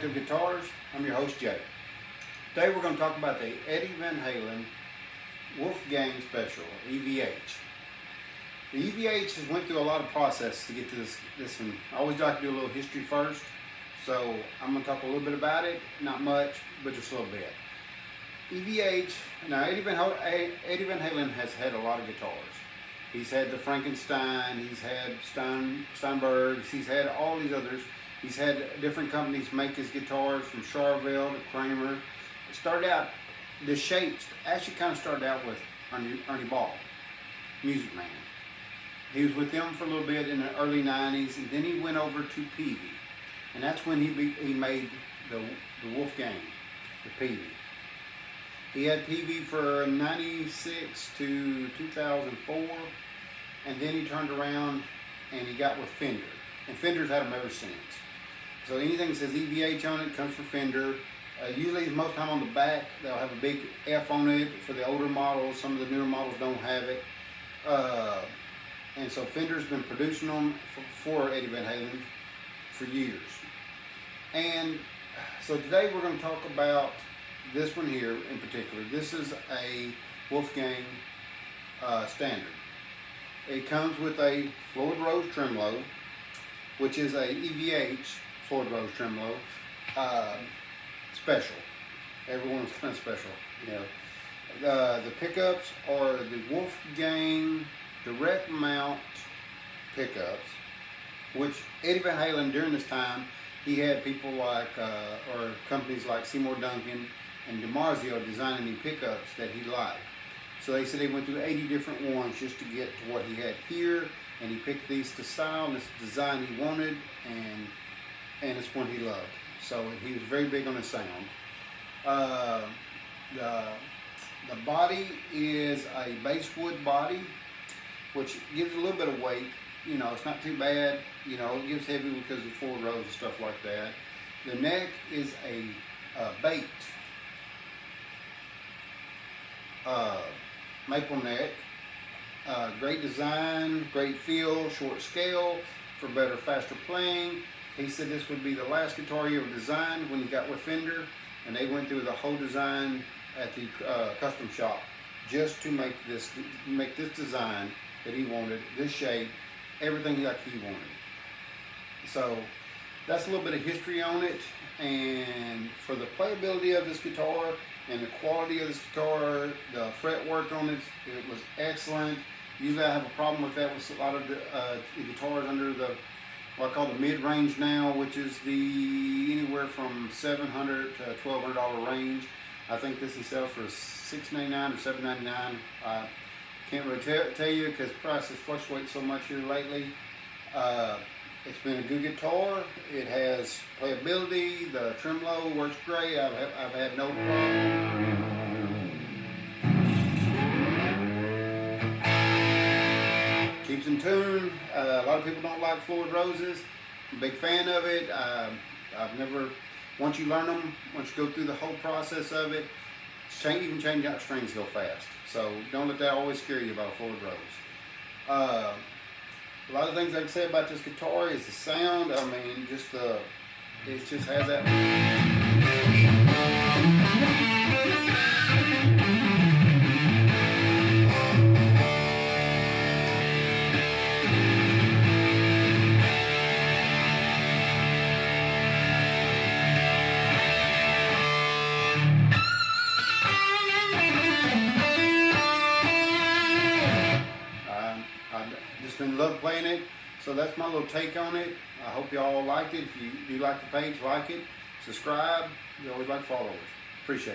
Active Guitars. I'm your host, Jay. Today we're going to talk about the Eddie Van Halen Wolfgang Special, EVH. The EVH has went through a lot of process to get to this one. I always like to do a little history first, so I'm going to talk a little bit about it, not much, but just a little bit. EVH, now Eddie Van Halen has had a lot of guitars. He's had the Frankenstein, he's had Steinbergs, he's had all these others. He's had different companies make his guitars, from Charvel to Kramer. It started out, the shapes actually kind of started out with Ernie Ball, Music Man. He was with them for a little bit in the early 90s, and then he went over to Peavey. And that's when he made the Wolfgang, the Peavey. He had Peavey for 96 to 2004, and then he turned around and he got with Fender. And Fender's had them ever since. So anything that says EVH on it comes from Fender. Usually, most time on the back, they'll have a big F on it for the older models. Some of the newer models don't have it. And so Fender's been producing them for Eddie Van Halen for years. And so today we're going to talk about this one here in particular. This is a Wolfgang Standard. It comes with a Floyd Rose tremolo, which is a EVH Floyd Rose tremolo special. Everyone's kind of special, you know. The pickups are the Wolfgang direct mount pickups, which Eddie Van Halen during this time, he had people like, or companies like Seymour Duncan and DiMarzio designing the pickups that he liked. So they said he went through 80 different ones just to get to what he had here, and he picked these to style, and this design he wanted, and it's one he loved. So he was very big on the sound. The body is a basswood body, which gives a little bit of weight. You know, it's not too bad. You know, it gives heavy because of Floyd Rose and stuff like that. The neck is a baked maple neck. Great design, great feel, short scale for better, faster playing. He said this would be the last guitar he ever designed when he got with Fender, and they went through the whole design at the custom shop just to make this design that he wanted, this shape, everything like he wanted. So that's a little bit of history on it, and for the playability of this guitar and the quality of this guitar, the fretwork on it, it was excellent. Usually I have a problem with that with a lot of the guitars under the what I call the mid-range now, which is the anywhere from $700 to $1,200 range. I think this is sells for $699 or $799. I can't really tell you because prices fluctuate so much here lately. It's been a good guitar. It has playability. The tremolo works great. I've had no problem. Keeps in tune. A lot of people don't like Floyd Roses. I'm a big fan of it. I've never, once you learn them, once you go through the whole process of it, even change out strings go fast. So don't let that always scare you about a Floyd Rose. A lot of things I can say about this guitar is the sound. I mean, just it just has that. Been love playing it, so that's my little take on it. I hope y'all liked it. If you do like the page, like it, subscribe. You always like followers. Appreciate it.